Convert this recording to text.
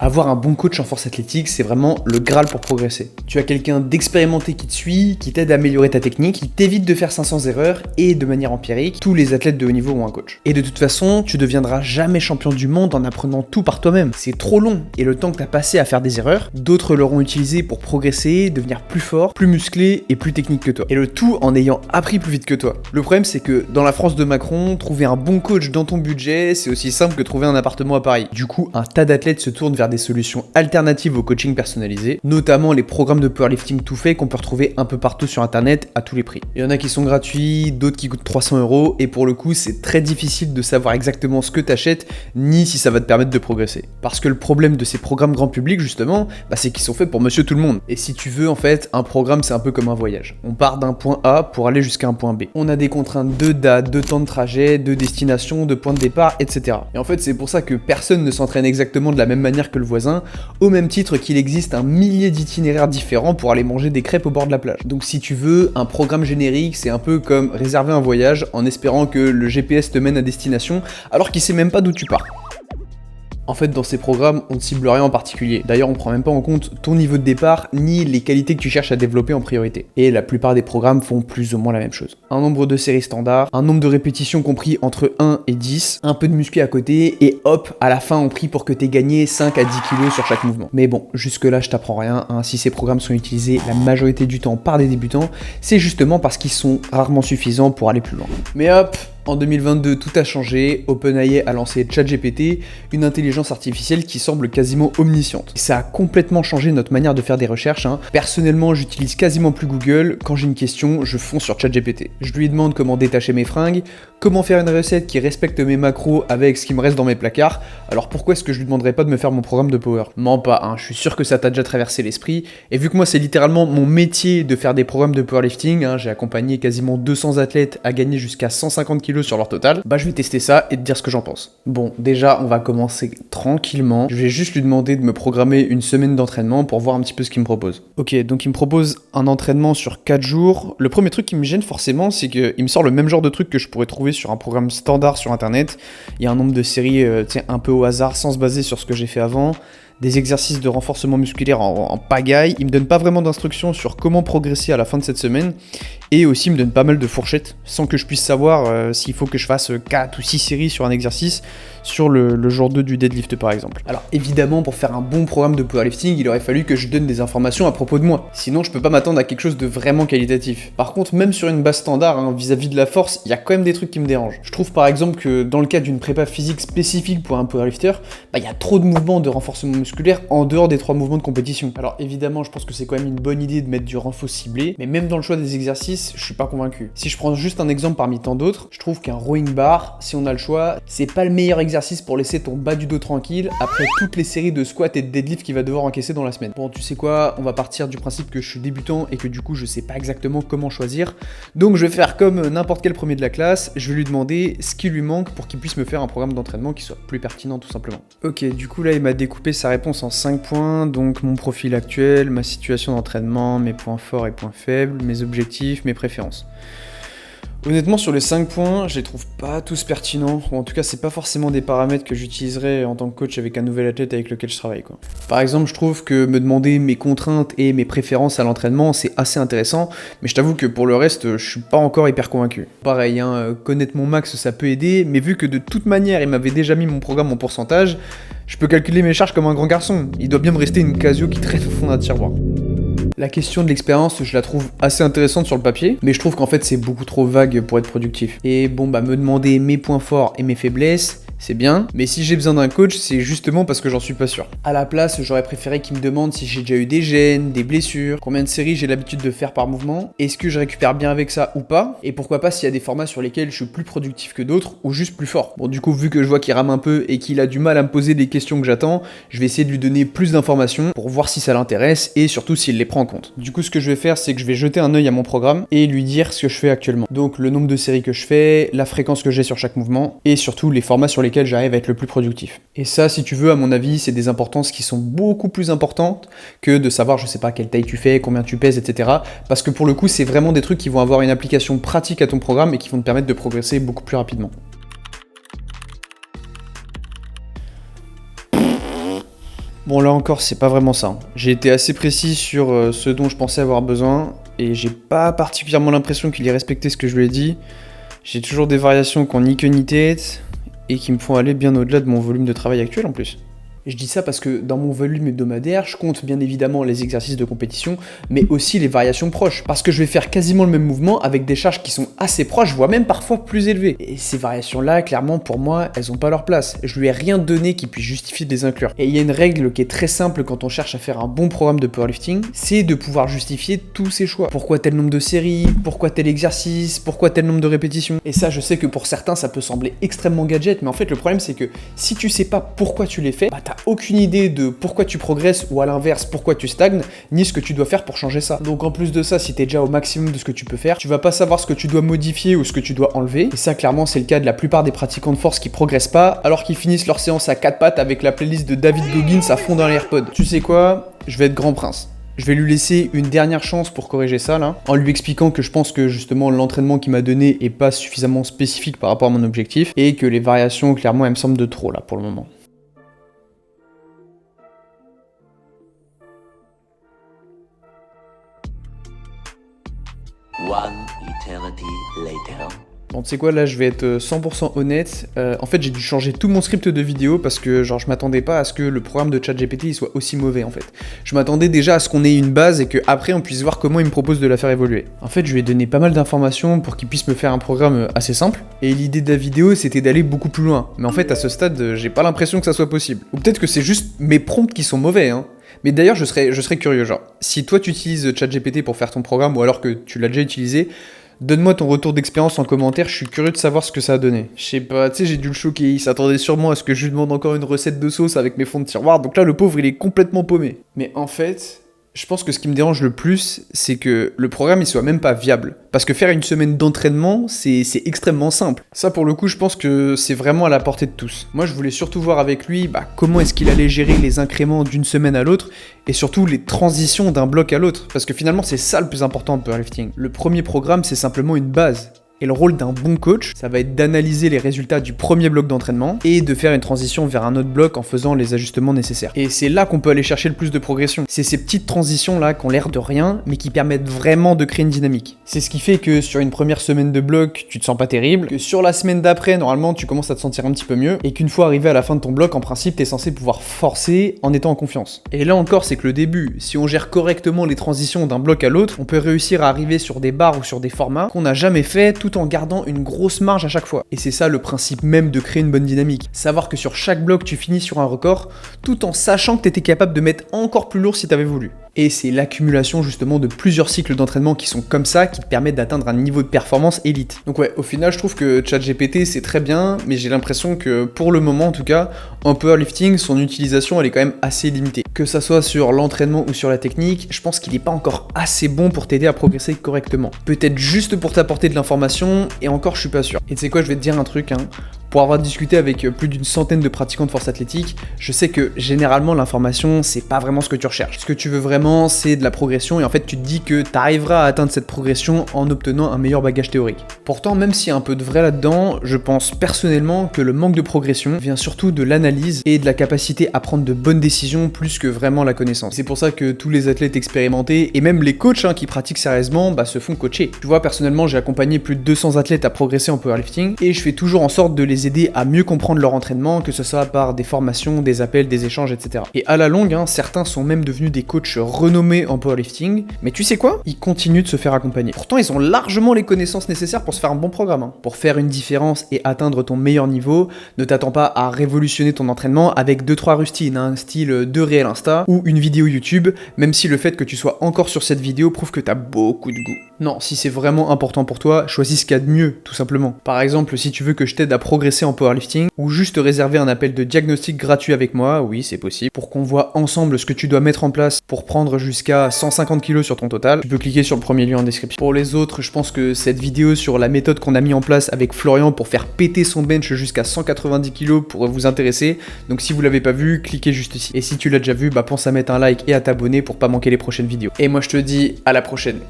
Avoir un bon coach en force athlétique, c'est vraiment le Graal pour progresser. Tu as quelqu'un d'expérimenté qui te suit, qui t'aide à améliorer ta technique, qui t'évite de faire 500 erreurs, et de manière empirique, tous les athlètes de haut niveau ont un coach. Et de toute façon, tu deviendras jamais champion du monde en apprenant tout par toi-même. C'est trop long, et le temps que t'as passé à faire des erreurs, d'autres l'auront utilisé pour progresser, devenir plus fort, plus musclé et plus technique que toi. Et le tout en ayant appris plus vite que toi. Le problème, c'est que dans la France de Macron, trouver un bon coach dans ton budget, c'est aussi simple que trouver un appartement à Paris. Du coup, un tas d'athlètes se tournent vers des solutions alternatives au coaching personnalisé, notamment les programmes de powerlifting tout fait qu'on peut retrouver un peu partout sur internet à tous les prix. Il y en a qui sont gratuits, d'autres qui coûtent 300 €, et pour le coup c'est très difficile de savoir exactement ce que t'achètes, ni si ça va te permettre de progresser. Parce que le problème de ces programmes grand public justement, c'est qu'ils sont faits pour monsieur tout le monde. Et si tu veux en fait, un programme c'est un peu comme un voyage. On part d'un point A pour aller jusqu'à un point B. On a des contraintes de date, de temps de trajet, de destination, de point de départ, etc. Et en fait c'est pour ça que personne ne s'entraîne exactement de la même manière que le voisin, au même titre qu'il existe un millier d'itinéraires différents pour aller manger des crêpes au bord de la plage. Donc si tu veux, un programme générique, c'est un peu comme réserver un voyage en espérant que le GPS te mène à destination alors qu'il sait même pas d'où tu pars. En fait, dans ces programmes, on ne cible rien en particulier. D'ailleurs, on prend même pas en compte ton niveau de départ, ni les qualités que tu cherches à développer en priorité. Et la plupart des programmes font plus ou moins la même chose. Un nombre de séries standards, un nombre de répétitions compris entre 1 et 10, un peu de muscu à côté, et hop, à la fin on prie pour que t'aies gagné 5 à 10 kilos sur chaque mouvement. Mais bon, jusque là je t'apprends rien, si ces programmes sont utilisés la majorité du temps par des débutants, c'est justement parce qu'ils sont rarement suffisants pour aller plus loin. Mais hop, en 2022, tout a changé. OpenAI a lancé ChatGPT, une intelligence artificielle qui semble quasiment omnisciente. Ça a complètement changé notre manière de faire des recherches. Personnellement, j'utilise quasiment plus Google. Quand j'ai une question, je fonce sur ChatGPT. Je lui demande comment détacher mes fringues, comment faire une recette qui respecte mes macros avec ce qui me reste dans mes placards. Alors pourquoi est-ce que je lui demanderais pas de me faire mon programme de power? Mens pas, je suis sûr que ça t'a déjà traversé l'esprit. Et vu que moi c'est littéralement mon métier de faire des programmes de powerlifting, j'ai accompagné quasiment 200 athlètes à gagner jusqu'à 150 kilos sur leur total, je vais tester ça et te dire ce que j'en pense. Bon, déjà on va commencer tranquillement. Je vais juste lui demander de me programmer une semaine d'entraînement pour voir un petit peu ce qu'il me propose. Ok, donc il me propose un entraînement sur 4 jours. Le premier truc qui me gêne forcément, c'est qu'il me sort le même genre de truc que je pourrais trouver sur un programme standard sur internet. Il y a un nombre de séries un peu au hasard sans se baser sur ce que j'ai fait avant. Des exercices de renforcement musculaire en pagaille. Il me donne pas vraiment d'instructions sur comment progresser à la fin de cette semaine. Et aussi, il me donne pas mal de fourchettes, sans que je puisse savoir s'il faut que je fasse 4 ou 6 séries sur un exercice, sur le jour 2 du deadlift par exemple. Alors évidemment, pour faire un bon programme de powerlifting, il aurait fallu que je donne des informations à propos de moi. Sinon, je peux pas m'attendre à quelque chose de vraiment qualitatif. Par contre, même sur une base standard, vis-à-vis de la force, il y a quand même des trucs qui me dérangent. Je trouve par exemple que dans le cas d'une prépa physique spécifique pour un powerlifter, il y a trop de mouvements de renforcement musculaire en dehors des 3 mouvements de compétition. Alors évidemment, je pense que c'est quand même une bonne idée de mettre du renfort ciblé, mais même dans le choix des exercices, je suis pas convaincu. Si je prends juste un exemple parmi tant d'autres, je trouve qu'un rowing bar, si on a le choix, c'est pas le meilleur exercice pour laisser ton bas du dos tranquille après toutes les séries de squats et de deadlift qu'il va devoir encaisser dans la semaine. Bon, tu sais quoi, on va partir du principe que je suis débutant et que du coup je sais pas exactement comment choisir. Donc je vais faire comme n'importe quel premier de la classe, je vais lui demander ce qui lui manque pour qu'il puisse me faire un programme d'entraînement qui soit plus pertinent tout simplement. Ok, du coup là il m'a découpé sa réponse en 5 points, donc mon profil actuel, ma situation d'entraînement, mes points forts et points faibles, mes objectifs, mes préférences. Honnêtement, sur les 5 points, je les trouve pas tous pertinents, ou en tout cas, c'est pas forcément des paramètres que j'utiliserais en tant que coach avec un nouvel athlète avec lequel je travaille, quoi. Par exemple, je trouve que me demander mes contraintes et mes préférences à l'entraînement, c'est assez intéressant, mais je t'avoue que pour le reste, je suis pas encore hyper convaincu. Pareil, connaître mon max, ça peut aider, mais vu que de toute manière, il m'avait déjà mis mon programme en pourcentage, je peux calculer mes charges comme un grand garçon. Il doit bien me rester une Casio qui traîne au fond d'un tiroir. La question de l'expérience, je la trouve assez intéressante sur le papier, mais je trouve qu'en fait c'est beaucoup trop vague pour être productif. Et bon, me demander mes points forts et mes faiblesses, c'est bien, mais si j'ai besoin d'un coach, c'est justement parce que j'en suis pas sûr. À la place, j'aurais préféré qu'il me demande si j'ai déjà eu des gènes, des blessures, combien de séries j'ai l'habitude de faire par mouvement, est-ce que je récupère bien avec ça ou pas, et pourquoi pas s'il y a des formats sur lesquels je suis plus productif que d'autres, ou juste plus fort. Bon, du coup, vu que je vois qu'il rame un peu et qu'il a du mal à me poser les questions que j'attends, je vais essayer de lui donner plus d'informations pour voir si ça l'intéresse et surtout s'il les prend en compte. Du coup, ce que je vais faire, c'est que je vais jeter un œil à mon programme et lui dire ce que je fais actuellement. Donc, le nombre de séries que je fais, la fréquence que j'ai sur chaque mouvement, et surtout les formats sur lesquels j'arrive à être le plus productif. Et ça, si tu veux, à mon avis, c'est des importances qui sont beaucoup plus importantes que de savoir, je sais pas, quelle taille tu fais, combien tu pèses, etc. Parce que pour le coup, c'est vraiment des trucs qui vont avoir une application pratique à ton programme et qui vont te permettre de progresser beaucoup plus rapidement. Bon là encore c'est pas vraiment ça. J'ai été assez précis sur ce dont je pensais avoir besoin et j'ai pas particulièrement l'impression qu'il ait respecté ce que je lui ai dit. J'ai toujours des variations qui ont ni queue ni tête et qui me font aller bien au-delà de mon volume de travail actuel en plus. Et je dis ça parce que dans mon volume hebdomadaire, je compte bien évidemment les exercices de compétition, mais aussi les variations proches. Parce que je vais faire quasiment le même mouvement avec des charges qui sont assez proches, voire même parfois plus élevées. Et ces variations-là, clairement, pour moi, elles ont pas leur place. Je lui ai rien donné qui puisse justifier de les inclure. Et il y a une règle qui est très simple quand on cherche à faire un bon programme de powerlifting, c'est de pouvoir justifier tous ses choix. Pourquoi tel nombre de séries, pourquoi tel exercice, pourquoi tel nombre de répétitions. Et ça, je sais que pour certains, ça peut sembler extrêmement gadget, mais en fait, le problème, c'est que si tu sais pas pourquoi tu les fais, bah t'as aucune idée de pourquoi tu progresses ou à l'inverse pourquoi tu stagnes, ni ce que tu dois faire pour changer ça. Donc en plus de ça, si t'es déjà au maximum de ce que tu peux faire, tu vas pas savoir ce que tu dois modifier ou ce que tu dois enlever. Et ça clairement c'est le cas de la plupart des pratiquants de force qui progressent pas, alors qu'ils finissent leur séance à 4 pattes avec la playlist de David Goggins à fond dans l'AirPod. Tu sais quoi? Je vais être grand prince. Je vais lui laisser une dernière chance pour corriger ça là, en lui expliquant que je pense que justement l'entraînement qu'il m'a donné est pas suffisamment spécifique par rapport à mon objectif, et que les variations clairement elles me semblent de trop là pour le moment. One eternity later. Bon, tu sais quoi, là je vais être 100% honnête. En fait, j'ai dû changer tout mon script de vidéo parce que genre je m'attendais pas à ce que le programme de ChatGPT il soit aussi mauvais en fait. Je m'attendais déjà à ce qu'on ait une base et qu'après on puisse voir comment il me propose de la faire évoluer. En fait, je lui ai donné pas mal d'informations pour qu'il puisse me faire un programme assez simple. Et l'idée de la vidéo c'était d'aller beaucoup plus loin. Mais en fait, à ce stade, j'ai pas l'impression que ça soit possible. Ou peut-être que c'est juste mes prompts qui sont mauvais, hein. Mais d'ailleurs, je serais curieux, genre, si toi tu utilises ChatGPT pour faire ton programme ou alors que tu l'as déjà utilisé, donne-moi ton retour d'expérience en commentaire, je suis curieux de savoir ce que ça a donné. Je sais pas, tu sais, j'ai dû le choquer, il s'attendait sûrement à ce que je lui demande encore une recette de sauce avec mes fonds de tiroir, donc là le pauvre il est complètement paumé. Mais en fait, je pense que ce qui me dérange le plus, c'est que le programme il soit même pas viable. Parce que faire une semaine d'entraînement, c'est extrêmement simple. Ça pour le coup, je pense que c'est vraiment à la portée de tous. Moi je voulais surtout voir avec lui comment est-ce qu'il allait gérer les incréments d'une semaine à l'autre, et surtout les transitions d'un bloc à l'autre. Parce que finalement c'est ça le plus important en powerlifting. Le premier programme c'est simplement une base. Et le rôle d'un bon coach, ça va être d'analyser les résultats du premier bloc d'entraînement et de faire une transition vers un autre bloc en faisant les ajustements nécessaires. Et c'est là qu'on peut aller chercher le plus de progression. C'est ces petites transitions-là qui ont l'air de rien, mais qui permettent vraiment de créer une dynamique. C'est ce qui fait que sur une première semaine de bloc, tu te sens pas terrible, que sur la semaine d'après, normalement, tu commences à te sentir un petit peu mieux, et qu'une fois arrivé à la fin de ton bloc, en principe, t'es censé pouvoir forcer en étant en confiance. Et là encore, c'est que le début, si on gère correctement les transitions d'un bloc à l'autre, on peut réussir à arriver sur des barres ou sur des formats qu'on n'a jamais fait tout en gardant une grosse marge à chaque fois. Et c'est ça le principe même de créer une bonne dynamique. Savoir que sur chaque bloc tu finis sur un record, tout en sachant que tu étais capable de mettre encore plus lourd si tu avais voulu. Et c'est l'accumulation justement de plusieurs cycles d'entraînement qui sont comme ça, qui te permettent d'atteindre un niveau de performance élite. Donc ouais, au final je trouve que ChatGPT c'est très bien, mais j'ai l'impression que pour le moment en tout cas, en powerlifting, son utilisation elle est quand même assez limitée. Que ça soit sur l'entraînement ou sur la technique, je pense qu'il n'est pas encore assez bon pour t'aider à progresser correctement. Peut-être juste pour t'apporter de l'information, et encore je suis pas sûr. Et tu sais quoi, je vais te dire un truc, pour avoir discuté avec plus d'une centaine de pratiquants de force athlétique, je sais que généralement l'information c'est pas vraiment ce que tu recherches. Ce que tu veux vraiment c'est de la progression, et en fait tu te dis que tu arriveras à atteindre cette progression en obtenant un meilleur bagage théorique. Pourtant même s'il y a un peu de vrai là-dedans, je pense personnellement que le manque de progression vient surtout de l'analyse et de la capacité à prendre de bonnes décisions plus que vraiment la connaissance. C'est pour ça que tous les athlètes expérimentés et même les coachs qui pratiquent sérieusement se font coacher. Tu vois, personnellement j'ai accompagné plus de 200 athlètes à progresser en powerlifting et je fais toujours en sorte de les aider à mieux comprendre leur entraînement, que ce soit par des formations, des appels, des échanges, etc. Et à la longue, certains sont même devenus des coachs renommés en powerlifting, mais tu sais quoi? Ils continuent de se faire accompagner. Pourtant, ils ont largement les connaissances nécessaires pour se faire un bon programme. Pour faire une différence et atteindre ton meilleur niveau, ne t'attends pas à révolutionner ton entraînement avec 2-3 rustines, style 2 réels Insta ou une vidéo YouTube, même si le fait que tu sois encore sur cette vidéo prouve que t'as beaucoup de goût. Non, si c'est vraiment important pour toi, choisis ce qu'il y a de mieux, tout simplement. Par exemple, si tu veux que je t'aide à progresser en powerlifting, ou juste réserver un appel de diagnostic gratuit avec moi, oui c'est possible, pour qu'on voit ensemble ce que tu dois mettre en place pour prendre jusqu'à 150 kg sur ton total, tu peux cliquer sur le premier lien en description. Pour les autres, je pense que cette vidéo sur la méthode qu'on a mis en place avec Florian pour faire péter son bench jusqu'à 190 kg pourrait vous intéresser, donc si vous l'avez pas vu, cliquez juste ici. Et si tu l'as déjà vu, pense à mettre un like et à t'abonner pour pas manquer les prochaines vidéos. Et moi je te dis à la prochaine.